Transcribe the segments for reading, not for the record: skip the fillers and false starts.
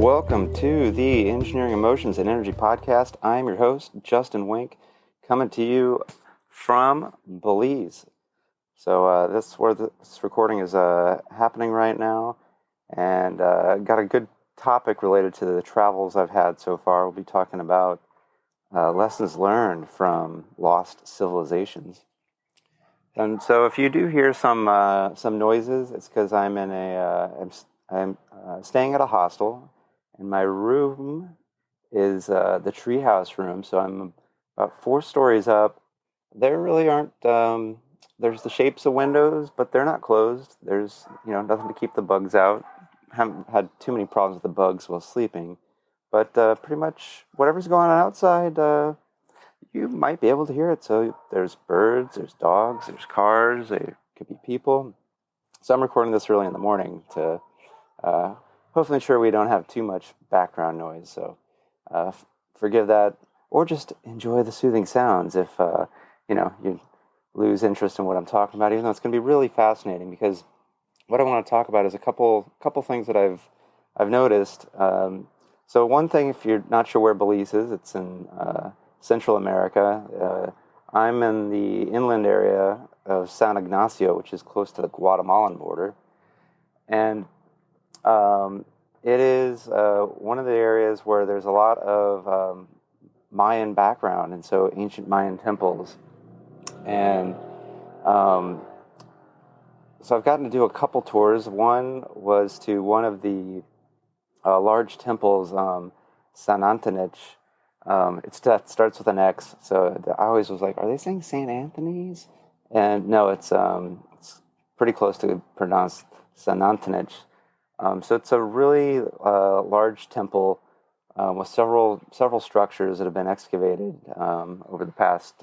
Welcome to the Engineering Emotions and Energy Podcast. I'm your host, Justin Wink, coming to you from Belize. So this is where this recording is happening right now, and got a good topic related to the travels I've had so far. We'll be talking about lessons learned from lost civilizations. And so if you do hear some noises, it's because I'm in I'm staying at a hostel. And my room is the treehouse room, so I'm about 4 stories up. There really aren't, there's the shapes of windows, but they're not closed. There's, nothing to keep the bugs out. Haven't had too many problems with the bugs while sleeping. But pretty much whatever's going on outside, you might be able to hear it. So there's birds, there's dogs, there's cars, there could be people. So I'm recording this early in the morning to hopefully ensure we don't have too much background noise, so forgive that, or just enjoy the soothing sounds if, you lose interest in what I'm talking about, even though it's going to be really fascinating, because what I want to talk about is a couple things that I've noticed. So one thing, if you're not sure where Belize is, it's in Central America. I'm in the inland area of San Ignacio, which is close to the Guatemalan border, and it is one of the areas where there's a lot of Mayan background, and so ancient Mayan temples. And so I've gotten to do a couple tours. One was to one of the large temples, Xunantunich. That starts with an X, so I always was like, are they saying St. Anthony's? And no, it's pretty close to pronounced Xunantunich. So it's a really large temple with several structures that have been excavated over the past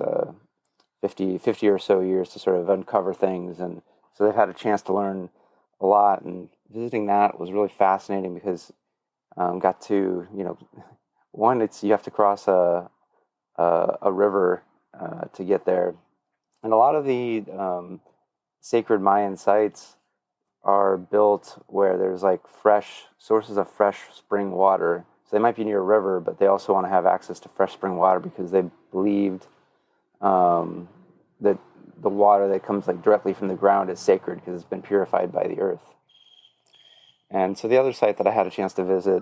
50 or so years to sort of uncover things, and so they've had a chance to learn a lot. And visiting that was really fascinating because got to one, you have to cross a river to get there, and a lot of the sacred Mayan sites are built where there's like fresh sources of fresh spring water. So they might be near a river, but they also want to have access to fresh spring water because they believed that the water that comes like directly from the ground is sacred because it's been purified by the earth. And so the other site that I had a chance to visit,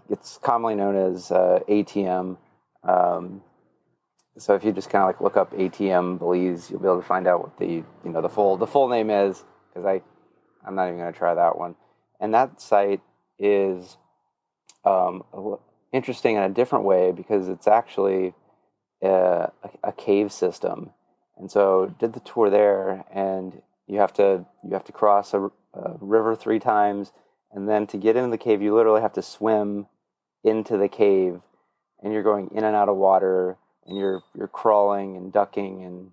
it's commonly known as ATM. So if you just kind of like look up ATM Belize, you'll be able to find out what the full name is, because I'm not even going to try that one. And that site is interesting in a different way because it's actually a cave system. And so did the tour there, and you have to cross a river 3 times, and then to get into the cave, you literally have to swim into the cave, and you're going in and out of water, and you're crawling and ducking and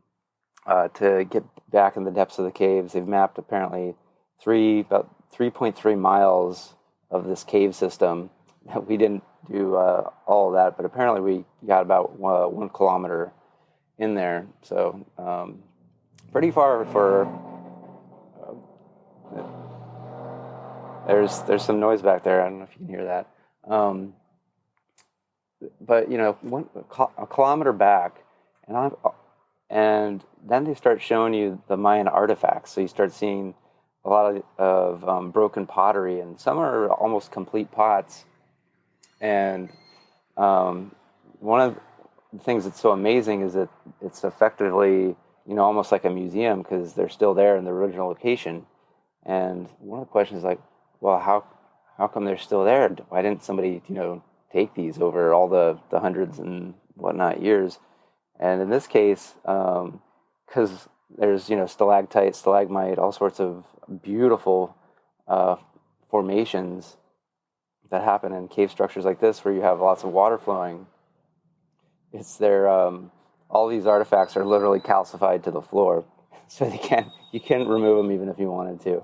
to get back in the depths of the caves. They've mapped apparently about 3.3 miles of this cave system. We didn't do all of that, but apparently we got about 1 kilometer in there. So pretty far for. There's some noise back there. I don't know if you can hear that. But a kilometer back, and then they start showing you the Mayan artifacts. So you start seeing a lot of broken pottery, and some are almost complete pots. And one of the things that's so amazing is that it's effectively, almost like a museum because they're still there in the original location. And one of the questions is like, well, how come they're still there? Why didn't somebody, take these over all the hundreds and whatnot years? And in this case, because there's, stalactite, stalagmite, all sorts of beautiful formations that happen in cave structures like this where you have lots of water flowing. It's there. All these artifacts are literally calcified to the floor, so you can't remove them even if you wanted to.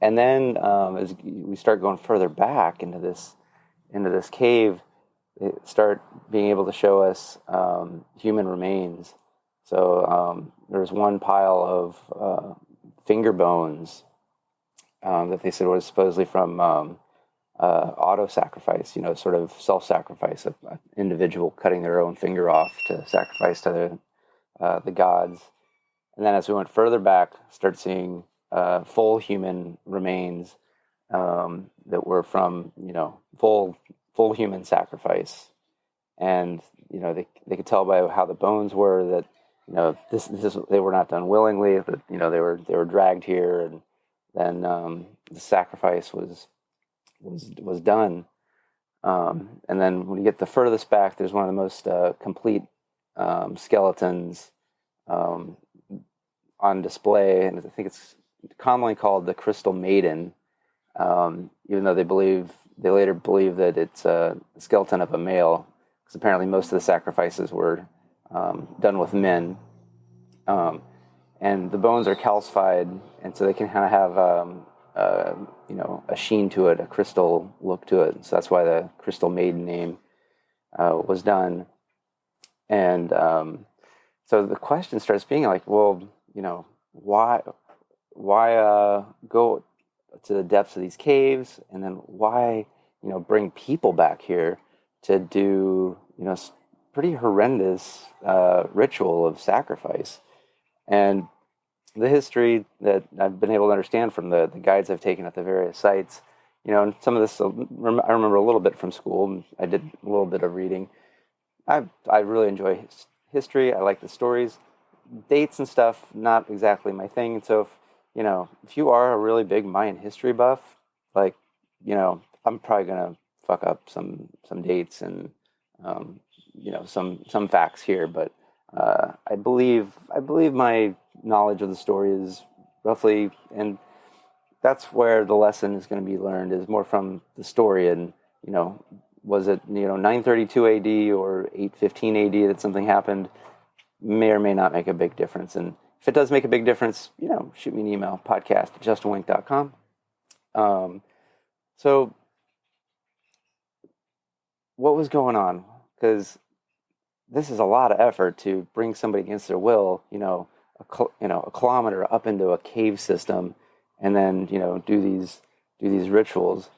And then as we start going further back into this cave, they start being able to show us human remains. So there's one pile of finger bones, that they said was supposedly from auto-sacrifice, sort of self-sacrifice, an individual cutting their own finger off to sacrifice to the gods. And then as we went further back, started seeing full human remains that were from, full human sacrifice. And, they could tell by how the bones were that, this they were not done willingly, that, they were dragged here, and then the sacrifice was done. And then when you get the furthest back, there's one of the most complete skeletons on display, and I think it's commonly called the Crystal Maiden, even though they later believe that it's a skeleton of a male, because apparently most of the sacrifices were done with men. And the bones are calcified, and so they can kind of have a sheen to it, a crystal look to it. So that's why the Crystal Maiden name was done. And so the question starts being like, well, why go to the depths of these caves, and then why, bring people back here to do, pretty horrendous ritual of sacrifice. And the history that I've been able to understand from the guides I've taken at the various sites, and some of this I remember a little bit from school. I did a little bit of reading. I really enjoy history. I like the stories. Dates and stuff, not exactly my thing. And so if you are a really big Mayan history buff, like, I'm probably gonna fuck up some dates and some facts here, but I believe my knowledge of the story is roughly, and that's where the lesson is going to be learned, is more from the story. And was it 932 AD or 815 AD that something happened? May or may not make a big difference. And if it does make a big difference, shoot me an email, podcast@justinwink.com. So what was going on? Because this is a lot of effort to bring somebody against their will, a kilometer up into a cave system, and then do these rituals.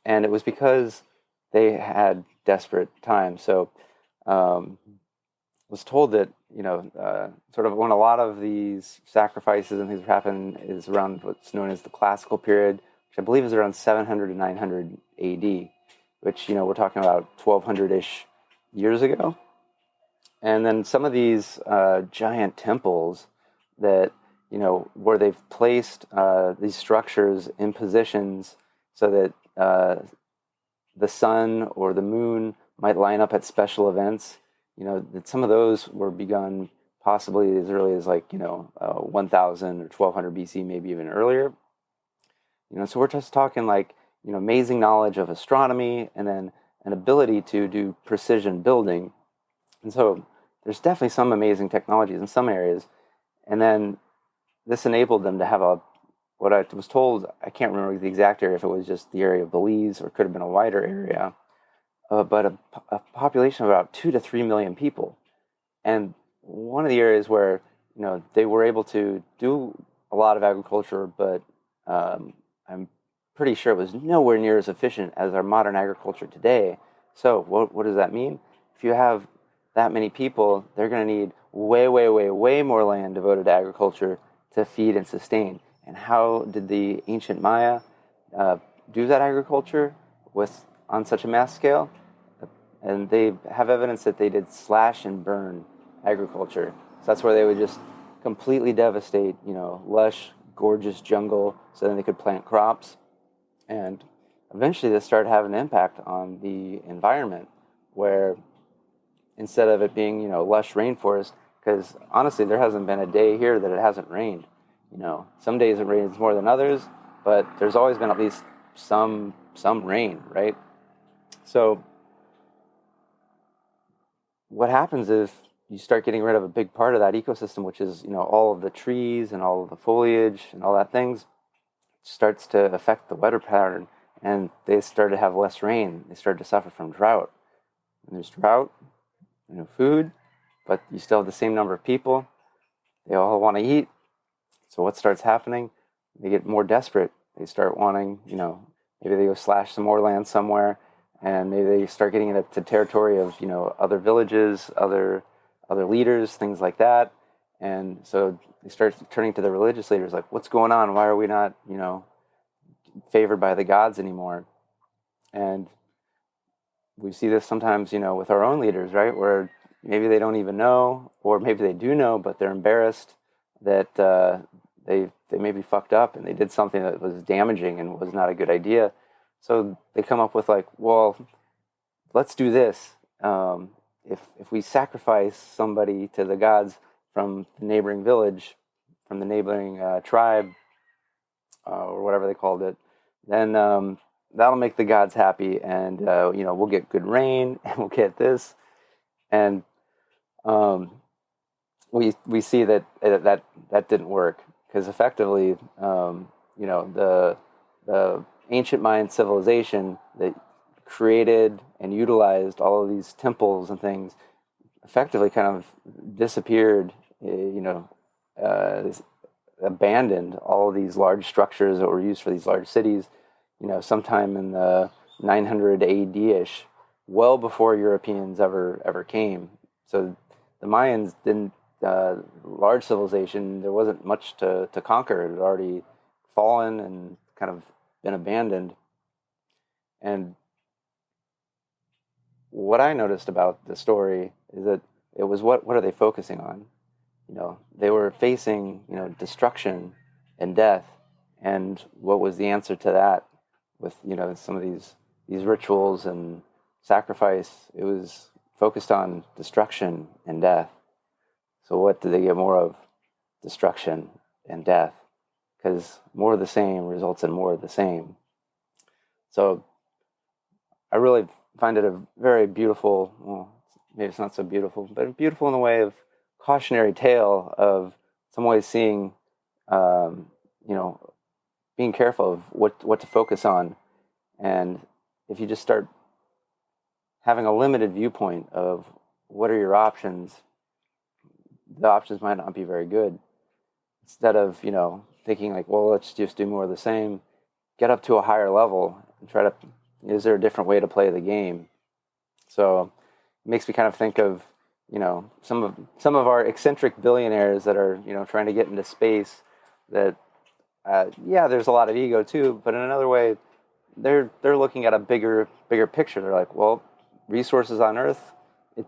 And it was because they had desperate times. So was told that sort of when a lot of these sacrifices and things happen is around what's known as the classical period, which I believe is around 700 to 900 AD, which we're talking about 1200-ish years ago. And then some of these giant temples that, where they've placed these structures in positions so that the sun or the moon might line up at special events, that some of those were begun possibly as early as 1000 or 1200 BC, maybe even earlier. So we're just talking amazing knowledge of astronomy, and then an ability to do precision building. And so there's definitely some amazing technologies in some areas. And then this enabled them to have what I was told, I can't remember the exact area, if it was just the area of Belize or it could have been a wider area, but a population of about 2 to 3 million people. And one of the areas where, they were able to do a lot of agriculture, but I'm pretty sure it was nowhere near as efficient as our modern agriculture today. So what does that mean? If you have that many people, they're going to need way, way, way, way more land devoted to agriculture to feed and sustain. And how did the ancient Maya do that agriculture on such a mass scale? And they have evidence that they did slash and burn agriculture. So that's where they would just completely devastate, lush, gorgeous jungle, so then they could plant crops. And eventually this started having an impact on the environment, where instead of it being, lush rainforest, because honestly, there hasn't been a day here that it hasn't rained. Some days it rains more than others, but there's always been at least some rain, right? So what happens if you start getting rid of a big part of that ecosystem, which is, all of the trees and all of the foliage and all that things, starts to affect the weather pattern, and they start to have less rain. They start to suffer from drought. And there's drought, no food, but you still have the same number of people. They all want to eat. So what starts happening? They get more desperate. they start wanting, maybe they go slash some more land somewhere, and maybe they start getting into territory of, other villages, other leaders, things like that. And so they start turning to the religious leaders, like, what's going on? Why are we not, favored by the gods anymore? And we see this sometimes, with our own leaders, right? Where maybe they don't even know, or maybe they do know, but they're embarrassed that they maybe fucked up and they did something that was damaging and was not a good idea. So they come up with like, well, let's do this. If we sacrifice somebody to the gods from the neighboring village, from the neighboring tribe, or whatever they called it, then that'll make the gods happy, and we'll get good rain, and we'll get this, and we see that didn't work, because effectively, the ancient Mayan civilization that created and utilized all of these temples and things effectively kind of disappeared, abandoned all of these large structures that were used for these large cities, sometime in the 900 AD-ish, well before Europeans ever came. So the Mayans didn't, large civilization, there wasn't much to conquer. It had already fallen and kind of been abandoned. And what I noticed about the story is that it was what are they focusing on? They were facing, destruction and death. And what was the answer to that with, some of these rituals and sacrifice? It was focused on destruction and death. So what did they get more of? Destruction and death. Because more of the same results in more of the same. So I really find it a very beautiful, well, maybe it's not so beautiful, but beautiful in the way of cautionary tale of some ways seeing, being careful of what to focus on. And if you just start having a limited viewpoint of what are your options, the options might not be very good. Instead of, thinking like, well, let's just do more of the same, get up to a higher level and try to, is there a different way to play the game? So it makes me kind of think of, some of our eccentric billionaires that are, trying to get into space that, there's a lot of ego too, but in another way, they're looking at a bigger picture. They're like, well, resources on Earth,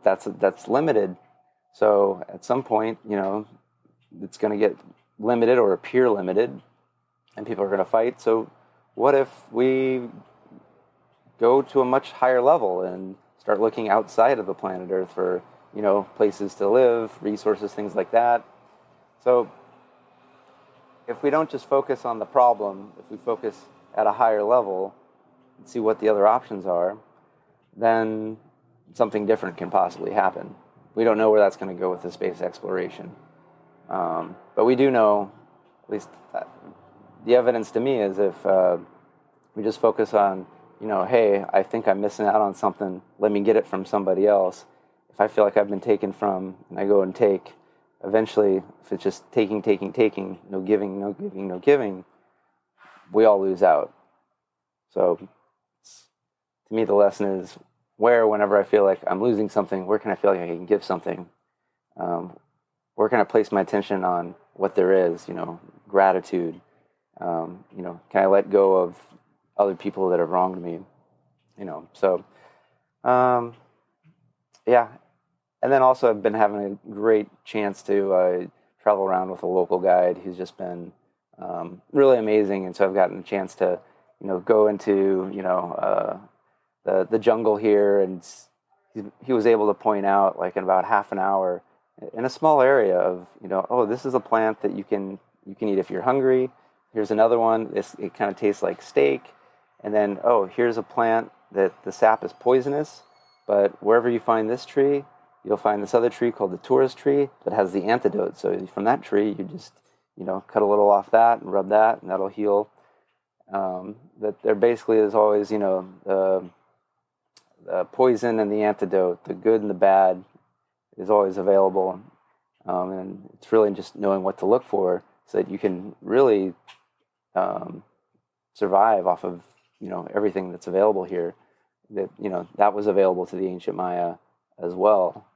that's limited. So at some point, it's going to get limited or appear limited, and people are going to fight. So what if we go to a much higher level and start looking outside of the planet Earth for, places to live, resources, things like that? So if we don't just focus on the problem, if we focus at a higher level and see what the other options are, then something different can possibly happen. We don't know where that's going to go with the space exploration. But we do know, at least the evidence to me is if we just focus on, hey, I think I'm missing out on something, let me get it from somebody else. If I feel like I've been taken from, and I go and take, eventually, if it's just taking, no giving, we all lose out. So to me, the lesson is whenever I feel like I'm losing something, where can I feel like I can give something? Where can I place my attention on what there is, gratitude? Can I let go of other people that have wronged me? So, yeah. And then also I've been having a great chance to travel around with a local guide who's just been really amazing. And so I've gotten a chance to, go into, the jungle here, and he was able to point out, like in about half an hour, in a small area of, oh, this is a plant that you can eat if you're hungry. Here's another one. It kind of tastes like steak. And then, oh, here's a plant that the sap is poisonous, but wherever you find this tree, you'll find this other tree called the tourist tree that has the antidote. So from that tree, you just, cut a little off that and rub that, and that'll heal. That there basically is always, the poison and the antidote, the good and the bad, is always available. And it's really just knowing what to look for so that you can really survive off of, everything that's available here. That, that was available to the ancient Maya as well.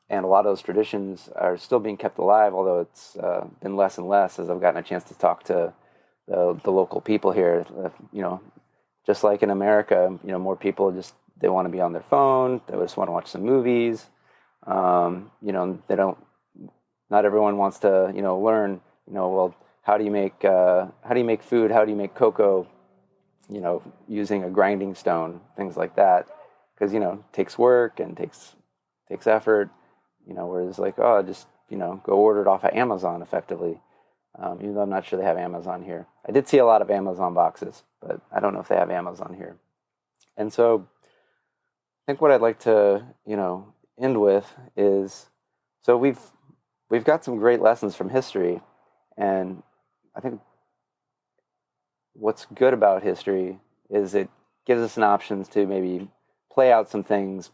And a lot of those traditions are still being kept alive, although it's been less and less as I've gotten a chance to talk to the local people here. Just like in America, more people they want to be on their phone. They just want to watch some movies. They don't. Not everyone wants to, learn. Well, how do you make food? How do you make cocoa? Using a grinding stone, things like that, because it takes work and takes effort. Whereas like, just go order it off of Amazon effectively. Even though I'm not sure they have Amazon here. I did see a lot of Amazon boxes, but I don't know if they have Amazon here. And so I think what I'd like to, end with is, so we've got some great lessons from history, and I think what's good about history is it gives us an options to maybe play out some things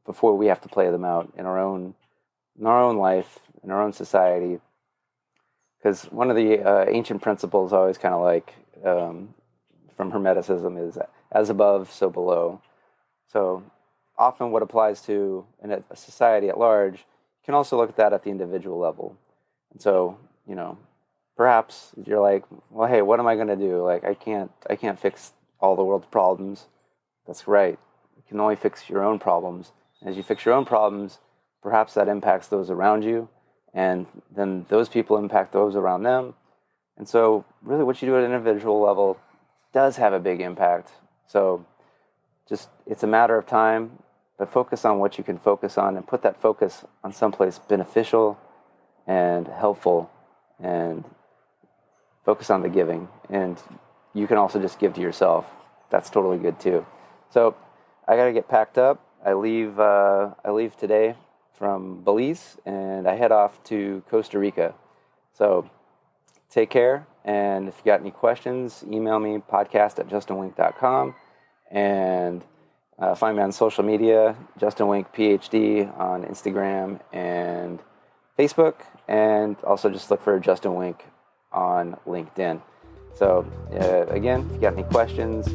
before we have to play them out in our own life, in our own society. Because one of the ancient principles I always kind of like from Hermeticism is as above, so below. So often what applies to a society at large, you can also look at that at the individual level. And so, perhaps you're like, well, hey, what am I going to do? Like, I can't fix all the world's problems. That's right. You can only fix your own problems. As you fix your own problems, perhaps that impacts those around you, and then those people impact those around them. And so really what you do at an individual level does have a big impact. So just, it's a matter of time, but focus on what you can focus on and put that focus on someplace beneficial and helpful, and focus on the giving. And you can also just give to yourself. That's totally good too. So I got to get packed up. I leave today from Belize, and I head off to Costa Rica. So take care, and if you got any questions, email me, podcast@justinwink.com, and find me on social media, Justin Wink, Ph.D. on Instagram and Facebook, and also just look for Justin Wink on LinkedIn. So again, if you got any questions,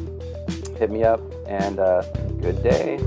hit me up, and good day.